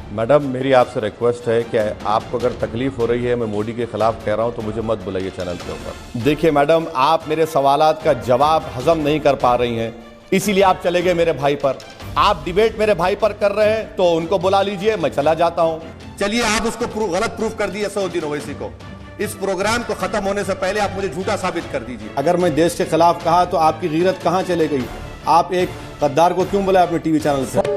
Madam मेरी आपसे request है कि आपको अगर तकलीफ हो रही है, मैं मोदी के खिलाफ कह रहा हूं, तो मुझे मत बुलाइए चैनल के ऊपर। देखिए मैडम, आप मेरे सवालात का जवाब हजम नहीं कर पा रही हैं, इसीलिए आप चले गए मेरे भाई पर। आप डिबेट मेरे भाई पर कर रहे हैं तो उनको बुला लीजिए, मैं चला जाता हूं। चलिए, आप उसको गलत प्रूफ कर दिए असदुद्दीन ओवैसी को। इस प्रोग्राम को खत्म होने से पहले आप मुझे झूठा साबित कर दीजिए। अगर मैं देश के खिलाफ कहा तो आपकी गीरत कहां चले गई? आप एक गद्दार को क्यों बुलाया अपने टीवी चैनल से?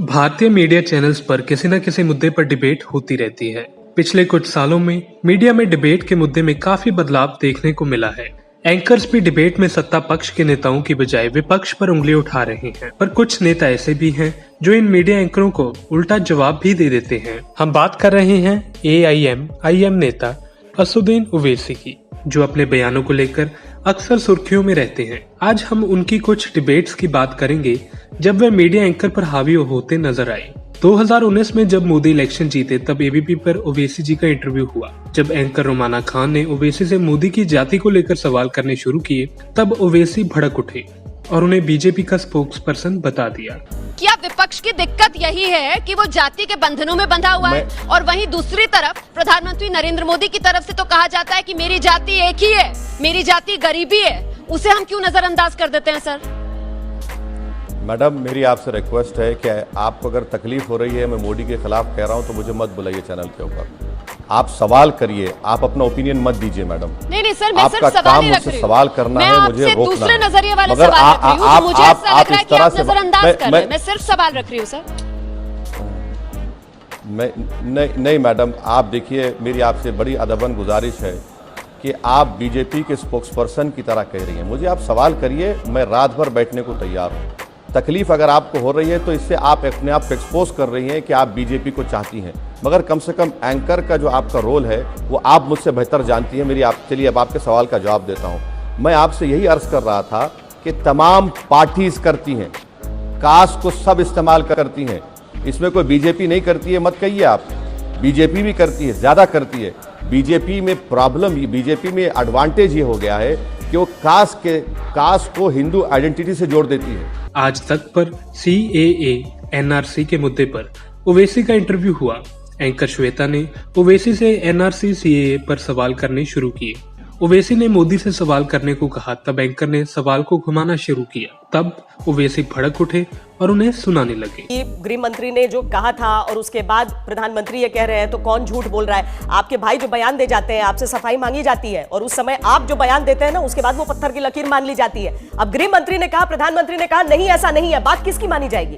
भारतीय मीडिया चैनल्स पर किसी न किसी मुद्दे पर डिबेट होती रहती है। पिछले कुछ सालों में मीडिया में डिबेट के मुद्दे में काफी बदलाव देखने को मिला है। एंकर्स भी डिबेट में सत्ता पक्ष के नेताओं की बजाय विपक्ष पर उंगली उठा रहे हैं, पर कुछ नेता ऐसे भी हैं जो इन मीडिया एंकरों को उल्टा जवाब भी दे देते हैं। हम बात कर रहे हैं AIM नेता असदुद्दीन ओवैसी की, जो अपने बयानों को लेकर अक्सर सुर्खियों में रहते हैं। आज हम उनकी कुछ डिबेट्स की बात करेंगे जब वे मीडिया एंकर पर हावी होते नजर आए। 2019 में जब मोदी इलेक्शन जीते तब ABP पर ओवैसी जी का इंटरव्यू हुआ। जब एंकर रोमाना खान ने ओवैसी से मोदी की जाति को लेकर सवाल करने शुरू किए तब ओवैसी भड़क उठे और उन्हें बीजेपी का स्पोक्स पर्सन बता दिया। क्या विपक्ष की दिक्कत यही है कि वो जाति के बंधनों में बंधा हुआ है, और वहीं दूसरी तरफ प्रधानमंत्री नरेंद्र मोदी की तरफ से तो कहा जाता है कि मेरी जाति एक ही है, मेरी जाति गरीबी है, उसे हम क्यों नजरअंदाज कर देते हैं? सर मैडम मेरी आपसे रिक्वेस्ट है कि आपको अगर तकलीफ हो रही है, मैं मोदी के खिलाफ कह रहा हूं, तो मुझे मत बुलाइए चैनल के ऊपर। आप सवाल करिए, आप अपना ओपिनियन मत दीजिए मैडम। नहीं सर, मैं आपका सिर्फ काम मुझसे सवाल करना है, मुझे रोकना दूसरे है। नजरिए वाले मगर सवाल रख रही हूं, तो मुझे ऐसा लग रहा है कि आप से नजरअंदाज कर रहे हैं। मैं सिर्फ सवाल रख रही हूँ सर। नहीं मैडम, आप देखिए, मेरी आपसे बड़ी अदबन गुजारिश है कि आप बीजेपी के स्पोक्सपर्सन की तरह कह रही हैं। मुझे आप सवाल करिए, मैं रात भर बैठने को तैयार हूँ। तकलीफ अगर आपको हो रही है तो इससे आप अपने आप को एक्सपोज कर रही हैं कि आप बीजेपी को चाहती हैं, मगर कम से कम एंकर का जो आपका रोल है वो आप मुझसे बेहतर जानती हैं। मेरी आप चलिए अब आपके सवाल का जवाब देता हूं। मैं आपसे यही अर्ज कर रहा था कि तमाम पार्टीज करती हैं, कास्ट को सब इस्तेमाल करती हैं, इसमें कोई बीजेपी नहीं करती है मत कहिए आप। बीजेपी भी करती है, ज्यादा करती है। बीजेपी में प्रॉब्लम, बीजेपी में एडवांटेज ये हो गया है कि वो कास्ट को हिंदू आइडेंटिटी से जोड़ देती है। आज तक पर CAA NRC के मुद्दे पर ओवैसी का इंटरव्यू हुआ। एंकर श्वेता ने ओवैसी से NRC CAA पर सवाल करने शुरू किए। ओवैसी ने मोदी से सवाल करने को कहा, तब एंकर ने सवाल को घुमाना शुरू किया। तब ओवैसी भड़क उठे और उन्हें सुनाने लगे। गृह मंत्री ने जो कहा था और उसके बाद प्रधानमंत्री ये कह रहे हैं, तो कौन झूठ बोल रहा है? आपके भाई जो बयान दे जाते हैं, आपसे सफाई मांगी जाती है, और उस समय आप जो बयान देते हैं ना, उसके बाद वो पत्थर की लकीर मान ली जाती है। अब गृह मंत्री ने कहा, प्रधानमंत्री ने कहा, नहीं ऐसा नहीं है, बात किसकी मानी जाएगी?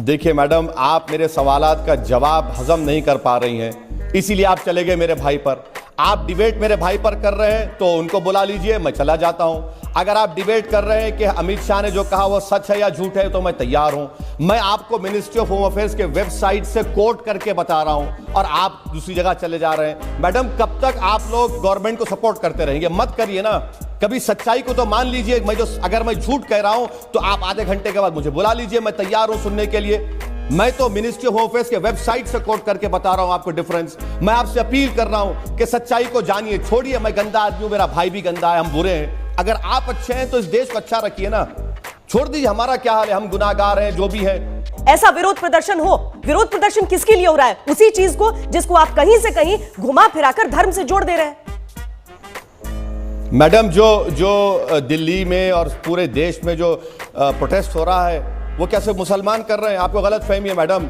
देखिए मैडम, आप मेरे सवालात का जवाब हजम नहीं कर पा रही हैं, इसीलिए आप चले गए मेरे भाई पर। आप डिबेट मेरे भाई पर कर रहे हैं तो उनको बुला लीजिए, मैं चला जाता हूं। अगर आप डिबेट कर रहे हैं कि अमित शाह ने जो कहा वो सच है या झूठ है, तो मैं तैयार हूं। मैं आपको मिनिस्ट्री ऑफ होम अफेयर्स के वेबसाइट से कोट करके बता रहा हूं और आप दूसरी जगह चले जा रहे हैं। मैडम, कब तक आप लोग गवर्नमेंट को सपोर्ट करते रहेंगे? मत करिए ना, कभी सच्चाई को तो मान लीजिए। अगर मैं झूठ कह रहा हूं तो आप आधे घंटे के बाद मुझे बुला लीजिए, मैं तैयार हूं सुनने के लिए। मैं तो मिनिस्ट्री ऑफ होम अफेयर्स के वेबसाइट से कोट करके बता रहा हूं आपको डिफरेंस। मैं आपसे अपील कर रहा हूं कि सच्चाई को जानिए, छोड़िए। मैं गंदा आदमी हूं, मेरा भाई भी गंदा है, हम बुरे हैं। अगर आप अच्छे हैं तो इस देश को अच्छा रखिए ना, छोड़ दीजिए हमारा क्या हाल है, हम गुनाहगार हैं जो भी है। ऐसा विरोध प्रदर्शन हो, विरोध प्रदर्शन किसके लिए हो रहा है? उसी चीज को जिसको आप कहीं से कहीं घुमा फिराकर धर्म से जोड़ दे रहे हैं। मैडम, जो दिल्ली में और पूरे देश में जो प्रोटेस्ट हो रहा है वो कैसे मुसलमान कर रहे हैं? आपको गलत फहमी है मैडम,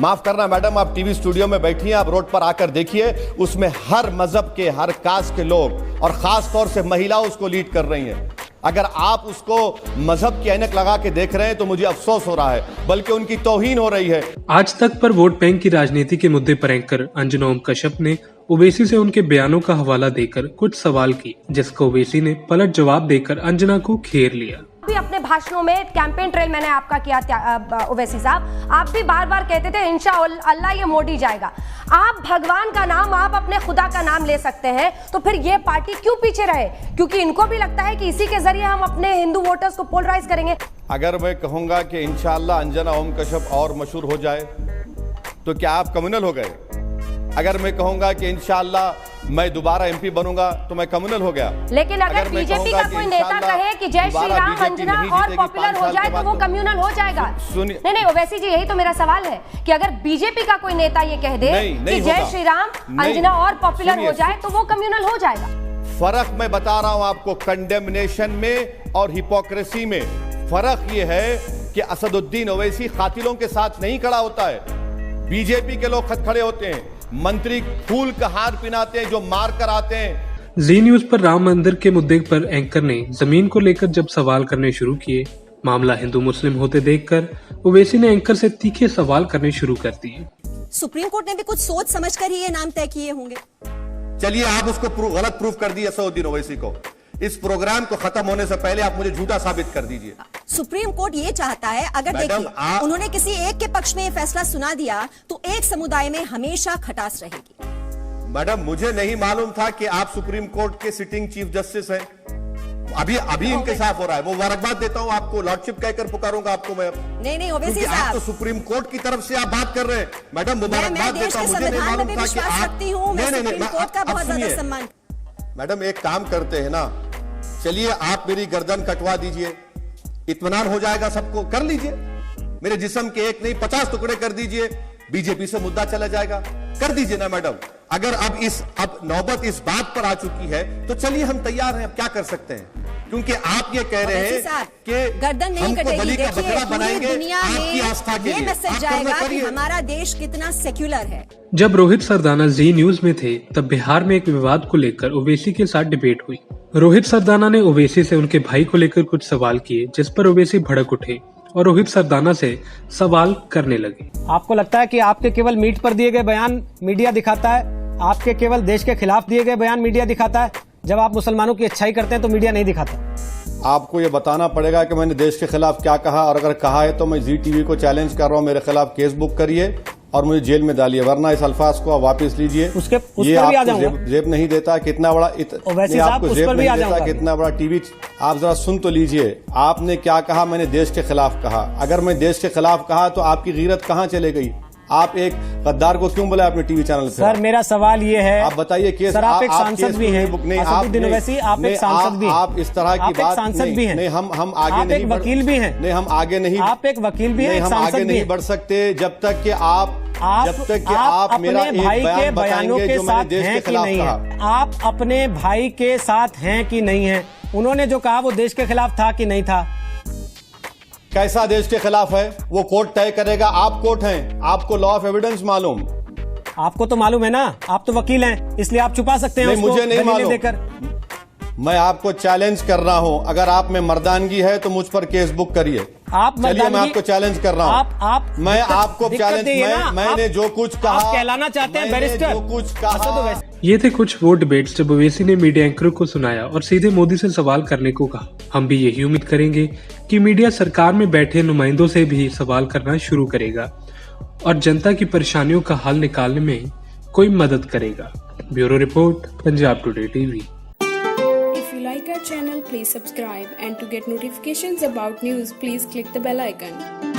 माफ करना मैडम। आप टीवी स्टूडियो में बैठी हैं, आप रोड पर आकर देखिए, उसमें हर मजहब के, हर कास्ट के लोग और खास तौर से महिलाएं उसको लीड कर रही हैं। अगर आप उसको मजहब की ऐनक लगा के देख रहे हैं तो मुझे अफसोस हो रहा है, बल्कि उनकी तौहीन हो रही है। आज तक पर वोट बैंक की राजनीति के मुद्दे पर एंकर अंजना ओम कश्यप ने ओवैसी से उनके बयानों का हवाला देकर कुछ सवाल की, जिसको ओवैसी ने पलट जवाब देकर अंजना को घेर लिया। भी अपने भाषणों में कैंपेन ट्रेल मैंने आपका किया ओवैसी साहब, आप भी बार बार कहते थे इंशाअल्लाह ये मोदी जाएगा। आप भगवान का नाम, आप अपने खुदा का नाम ले सकते हैं, तो फिर ये पार्टी क्यों पीछे रहे? क्योंकि इनको भी लगता है कि इसी के जरिए हम अपने हिंदू वोटर्स को पोलराइज करेंगे। अगर मैं कहूंगा कि इंशाअल्लाह अंजना ओम कश्यप और मशहूर हो जाए तो क्या आप कम्युनल हो गए? अगर मैं कहूंगा कि इंशाअल्लाह मैं दोबारा एमपी बनूंगा तो मैं कम्युनल हो गया। लेकिन अगर मैं बीजेपी कहूंगा का कि कोई नेता इंशाअल्लाह कहे कि जय श्री दोबारा राम बीजेपी अंजना नहीं और जीतेगी पॉपुलर 5 हो साल जाए के तो बाद वो कम्युनल हो जाएगा। सुनिए, नहीं ओवैसी जी, यही तो मेरा सवाल है कि अगर बीजेपी का कोई नेता ये कह दे कि जय श्री राम अंजना और पॉपुलर हो जाए तो वो कम्युनल हो जाएगा। फर्क मैं बता रहा हूं आपको, कंडेमनेशन में और हिपोक्रेसी में फर्क ये है कि असदुद्दीन ओवैसी कातिलों के साथ नहीं खड़ा होता है, बीजेपी के लोग खड़े होते हैं, मंत्री फूल का हार पिनाते हैं जो मार कर आते हैं। जी न्यूज पर राम मंदिर के मुद्दे पर एंकर ने जमीन को लेकर जब सवाल करने शुरू किए, मामला हिंदू मुस्लिम होते देखकर ओवैसी ने एंकर से तीखे सवाल करने शुरू कर दिए। सुप्रीम कोर्ट ने भी कुछ सोच समझ कर ही ये नाम तय किए होंगे। चलिए आप उसको गलत प्रूफ कर दिए असदुद्दीन ओवैसी को। इस प्रोग्राम को खत्म होने से पहले आप मुझे झूठा साबित कर दीजिए। सुप्रीम कोर्ट ये चाहता है, अगर मैडम, देखिए उन्होंने किसी एक के पक्ष में ये फैसला सुना दिया तो एक समुदाय में हमेशा खटास रहेगी। मैडम मुझे नहीं मालूम था कि आप सुप्रीम कोर्ट के सिटिंग चीफ जस्टिस हैं। अभी इंकशाफ हो रहा है, वो मुबारकबाद देता हूं आपको, लॉर्डशिप कहकर पुकारूंगा आपको मैं। नहीं ओवैसी क्योंकि आप साहब, तो सुप्रीम कोर्ट की तरफ से आप बात कर रहे हैं। मैडम मैं मुबारकबाद देश देता के हूं, मुझे नहीं संविधान में मालूम भी था कि विश्वास आप रखती हूँ। मैं सुप्रीम कोर्ट का बहुत ज्यादा सम्मान। मैडम एक काम करते हैं ना, चलिए आप मेरी गर्दन कटवा दीजिए, इत्मीनान हो जाएगा सबको, कर लीजिए। मेरे जिस्म के एक नहीं 50 टुकड़े कर दीजिए, बीजेपी से मुद्दा चला जाएगा। कर दीजिए ना मैडम। अगर अब नौबत इस बात पर आ चुकी है तो चलिए हम तैयार हैं, अब क्या कर सकते हैं, क्योंकि आप ये कह रहे हैं कि गर्दन नहीं हमको कटेगी। बलि का देखिए बकरा पूरी बनाएंगे दुनिया आपकी आस्था के में ये लिए। मैसेज आप जाएगा कर्म कि करिए। हमारा देश कितना सेक्युलर है। जब रोहित सरदाना जी न्यूज में थे तब बिहार में एक विवाद को लेकर ओवैसी के साथ डिबेट हुई। रोहित सरदाना ने ओवैसी से उनके भाई को लेकर कुछ सवाल किए, जिस पर ओवैसी भड़क उठे और रोहित सरदाना से सवाल करने लगे। आपको लगता है कि आपके केवल मीट पर दिए गए बयान मीडिया दिखाता है? आपके केवल देश के खिलाफ दिए गए बयान मीडिया दिखाता है? जब आप मुसलमानों की अच्छाई करते हैं तो मीडिया नहीं दिखाता। आपको ये बताना पड़ेगा कि मैंने देश के खिलाफ क्या कहा, और अगर कहा है तो मैं जी टीवी को चैलेंज कर रहा हूँ, मेरे खिलाफ केस बुक करिए और मुझे जेल में डालिए, वरना इस अल्फाज को आप वापस लीजिए। उस ये पर भी आ आपको जाऊंगा। जेब नहीं देता कितना बड़ा वैसे साहब, उस पर भी आ जाऊंगा। कितना बड़ा टीवी। आप जरा सुन तो लीजिए, आपने क्या कहा, मैंने देश के खिलाफ कहा। अगर मैं देश के खिलाफ कहा तो आपकी गीरत कहाँ चले गई? आप एक गद्दार को क्यों बुलाया अपने टीवी चैनल पे? सर मेरा सवाल ये है, आप बताइए केस। सर आप एक सांसद भी हैं, नहीं असदुद्दीन ओवैसी, आप एक सांसद भी हैं। आप इस तरह की बात सांसद भी हैं। नहीं, हम आगे आप नहीं, एक वकील भी हैं। नहीं हम आगे नहीं, आप एक वकील भी हैं, हम आगे नहीं बढ़ सकते जब तक कि आप मेरा एक भाई के बयान बयानों बताएंगे के जो मैंने साथ देश हैं के कि खिलाफ नहीं कहा। है? आप अपने भाई के साथ हैं कि नहीं है? उन्होंने जो कहा वो देश के खिलाफ था कि नहीं था? कैसा देश के खिलाफ है वो कोर्ट तय करेगा। आप कोर्ट हैं, आपको लॉ ऑफ एविडेंस मालूम। आपको तो मालूम है ना, आप तो वकील हैं, इसलिए आप छुपा सकते हैं नहीं, उसको मुझे नहीं दलीलें मालूम। देकर। मैं आपको चैलेंज कर रहा हूं, अगर आप में मर्दानगी है तो मुझ पर केस बुक करिए। आप चलिए मैं आपको चैलेंज कर रहा हूं। मैं आपको चैलेंज, मैंने जो कुछ कहा, आप कहलाना चाहते हैं बैरिस्टर, जो कुछ कहा। ये थे कुछ वो डिबेट्स जब ओवैसी ने मीडिया एंकरों को सुनाया और सीधे मोदी से सवाल करने को कहा। हम भी यही उम्मीद करेंगे कि मीडिया सरकार में बैठे नुमाइंदों से भी सवाल करना शुरू करेगा और जनता की परेशानियों का हल निकालने में कोई मदद करेगा। Bureau report, Punjab today TV. If you like our channel, please subscribe, and to get notifications about news, please click the bell icon.